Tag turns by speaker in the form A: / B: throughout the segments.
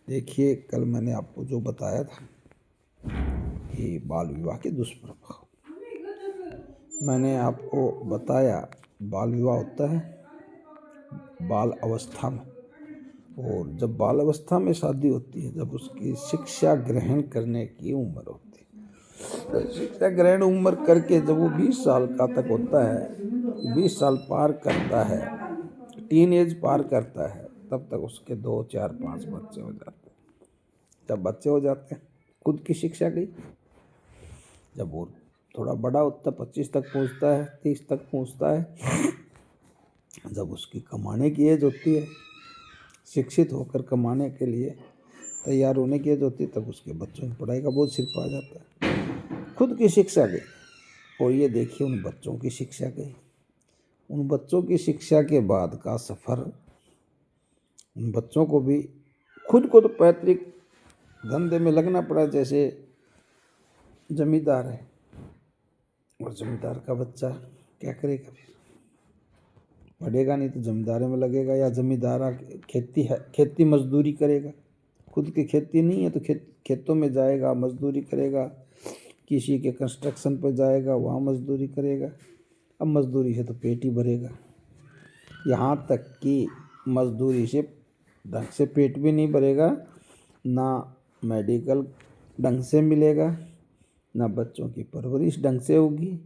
A: देखिए, कल मैंने आपको जो बताया था कि बाल विवाह के दुष्प्रभाव, मैंने आपको बताया बाल विवाह होता है बाल अवस्था में, और जब बाल अवस्था में शादी होती है, जब उसकी शिक्षा ग्रहण करने की उम्र होती है, तो शिक्षा ग्रहण उम्र करके जब वो 20 साल का तक होता है, 20 साल पार करता है, टीन एज पार करता है, तब तक उसके 2, 4, 5 बच्चे हो जाते हैं। जब बच्चे हो जाते हैं, खुद की शिक्षा गई। जब वो थोड़ा बड़ा होता है, 25 तक पहुंचता है, 30 तक पहुंचता है, जब उसकी कमाने की एज होती है, शिक्षित होकर कमाने के लिए तैयार होने की एज होती है, तब उसके बच्चों की पढ़ाई का बोझ सिर पर आ जाता है। खुद की शिक्षा गई, और ये देखिए उन बच्चों की शिक्षा गई। उन बच्चों की शिक्षा के बाद का सफ़र, उन बच्चों को भी खुद को तो पैतृक धंधे में लगना पड़ा। जैसे जमींदार है, और जमींदार का बच्चा क्या करेगा, फिर पढ़ेगा नहीं तो जमींदारी में लगेगा, या जमींदार खेती मजदूरी करेगा। खुद की खेती नहीं है तो खेतों में जाएगा, मजदूरी करेगा, किसी के कंस्ट्रक्शन पर जाएगा, वहाँ मजदूरी करेगा। अब मजदूरी से तो पेट ही भरेगा, यहाँ तक कि मजदूरी से ढंग से पेट भी नहीं भरेगा, ना मेडिकल ढंग से मिलेगा, ना बच्चों की परवरिश ढंग से होगी,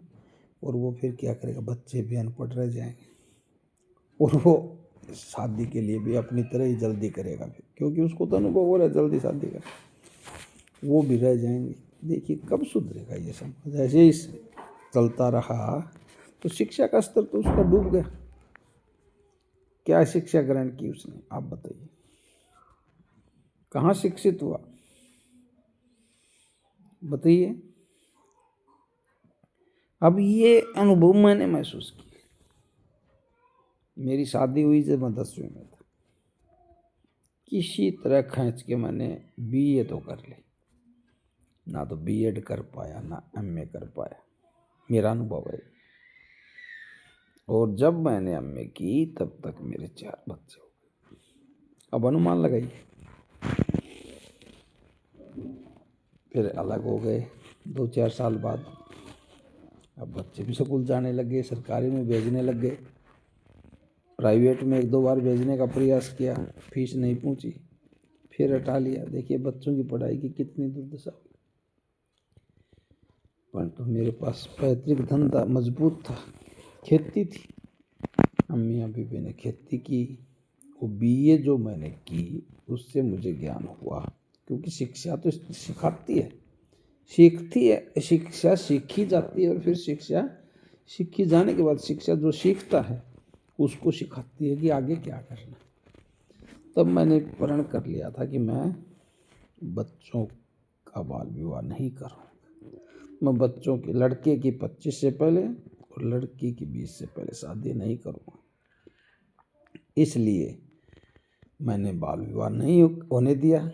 A: और वो फिर क्या करेगा, बच्चे भी अनपढ़ रह जाएंगे, और वो शादी के लिए भी अपनी तरह ही जल्दी करेगा फिर, क्योंकि उसको तो अनुभव हो रहा है जल्दी शादी का, वो भी रह जाएंगे। देखिए कब सुधरेगा ये समाज। ऐसे ही चलता रहा तो शिक्षा का स्तर तो उसका डूब गया। क्या शिक्षा ग्रहण की उसने, आप बताइए, कहाँ शिक्षित हुआ, बताइए। अब ये अनुभव मैंने महसूस किया। मेरी शादी हुई जब मैं 10वीं में था, किसी तरह खींच के मैंने बीए तो कर ली, ना तो बीएड कर पाया, ना एमए कर पाया, मेरा अनुभव है। और जब मैंने एमए की तब तक मेरे 4 बच्चे हो गए। अब अनुमान लगाइए। फिर अलग हो गए 2-4 साल बाद। अब बच्चे भी स्कूल जाने लगे, सरकारी में भेजने लग गए, प्राइवेट में 1-2 बार भेजने का प्रयास किया, फीस नहीं पहुंची, फिर हटा लिया। देखिए बच्चों की पढ़ाई की कितनी दुर्दशा हुई। परंतु मेरे पास पैतृक धंधा मजबूत था, खेती थी, अम्मी बीबी ने खेती की। वो बीए जो मैंने की उससे मुझे ज्ञान हुआ, क्योंकि शिक्षा तो सिखाती है, सीखती है, शिक्षा सीखी जाती है, और फिर शिक्षा सीखी जाने के बाद शिक्षा जो सीखता है उसको सिखाती है कि आगे क्या करना। तब मैंने प्रण कर लिया था कि मैं बच्चों का बाल विवाह नहीं करूँगा। मैं बच्चों के, लड़के की 25 से पहले और लड़की की 20 से पहले शादी नहीं करूँगा। इसलिए मैंने बाल विवाह नहीं होने दिया।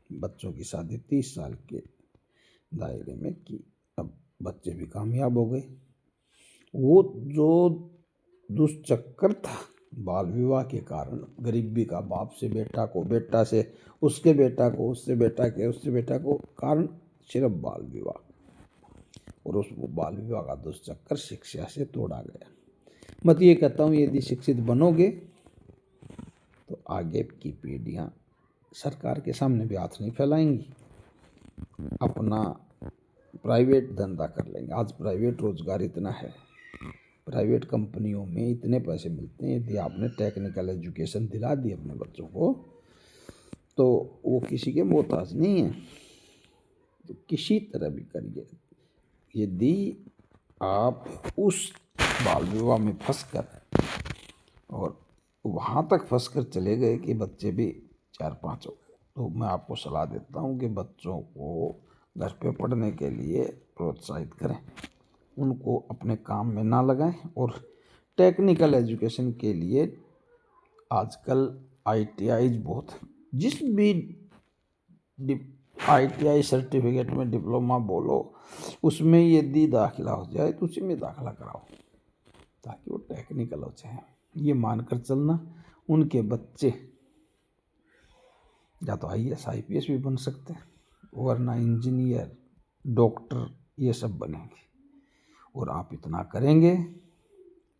A: बच्चों की शादी 30 साल के दायरे में की। अब बच्चे भी कामयाब हो गए। वो जो दुष्चक्कर था बाल विवाह के कारण, गरीबी का, बाप से बेटा को, बेटा से उसके बेटा को, उससे बेटा के उससे बेटा को, कारण सिर्फ बाल विवाह, और उस बाल विवाह का दुष्चक्कर शिक्षा से तोड़ा गया। मैं तो ये कहता हूँ, यदि शिक्षित बनोगे तो आगे की पीढ़ियाँ सरकार के सामने भी हाथ नहीं फैलाएंगी, अपना प्राइवेट धंधा कर लेंगे। आज प्राइवेट रोजगार इतना है, प्राइवेट कंपनियों में इतने पैसे मिलते हैं। यदि आपने टेक्निकल एजुकेशन दिला दी अपने बच्चों को तो वो किसी के मोहताज नहीं है। तो किसी तरह भी करिए। यदि आप उस बाल विवाह में फंस कर, और वहाँ तक फंस कर चले गए कि बच्चे भी 4-5 हो गए, तो मैं आपको सलाह देता हूँ कि बच्चों को घर पे पढ़ने के लिए प्रोत्साहित करें, उनको अपने काम में ना लगाएं। और टेक्निकल एजुकेशन के लिए आजकल ITI बहुत है। जिस भी ITI सर्टिफिकेट में डिप्लोमा बोलो, उसमें यदि दाखिला हो जाए तो उसी में दाखिला कराओ, ताकि वो टेक्निकल हो जाए। ये मानकर चलना, उनके बच्चे या तो IAS IPS भी बन सकते हैं, वरना इंजीनियर डॉक्टर ये सब बनेंगे। और आप इतना करेंगे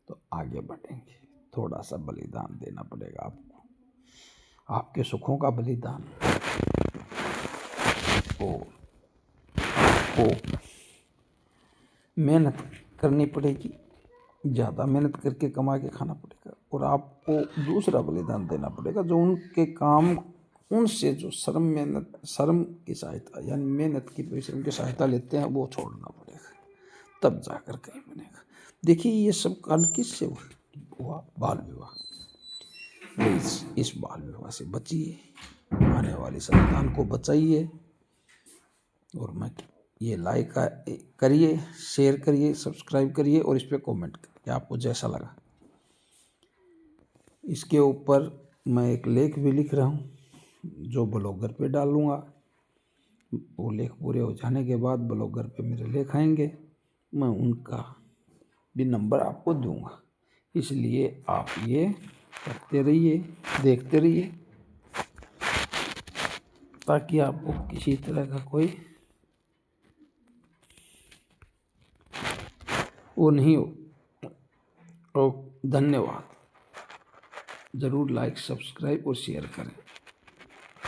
A: तो आगे बढ़ेंगे। थोड़ा सा बलिदान देना पड़ेगा आपको, आपके सुखों का बलिदान। और आपको मेहनत करनी पड़ेगी, ज़्यादा मेहनत करके कमा के खाना पड़ेगा। और आपको दूसरा बलिदान देना पड़ेगा, जो उनके काम, उनसे जो श्रम की सहायता यानी मेहनत की परिश्रम की सहायता लेते हैं, वो छोड़ना पड़ेगा, तब जाकर कहीं बनेगा। देखिए ये सब कांड किससे हुआ? बाल विवाह। इस बाल विवाह से बचिए, आने वाली संतान को बचाइए। और मैं ये लाइक करिए, शेयर करिए, सब्सक्राइब करिए और इस पर कमेंट करिए आपको जैसा लगा। इसके ऊपर मैं एक लेख भी लिख रहा हूँ, जो ब्लॉगर पे डालूँगा। वो लेख पूरे हो जाने के बाद ब्लॉगर पे मेरे लेख आएंगे, मैं उनका भी नंबर आपको दूंगा। इसलिए आप ये करते रहिए, देखते रहिए, ताकि आपको किसी तरह का कोई वो नहीं हो। और धन्यवाद। ज़रूर लाइक, सब्सक्राइब और शेयर करें।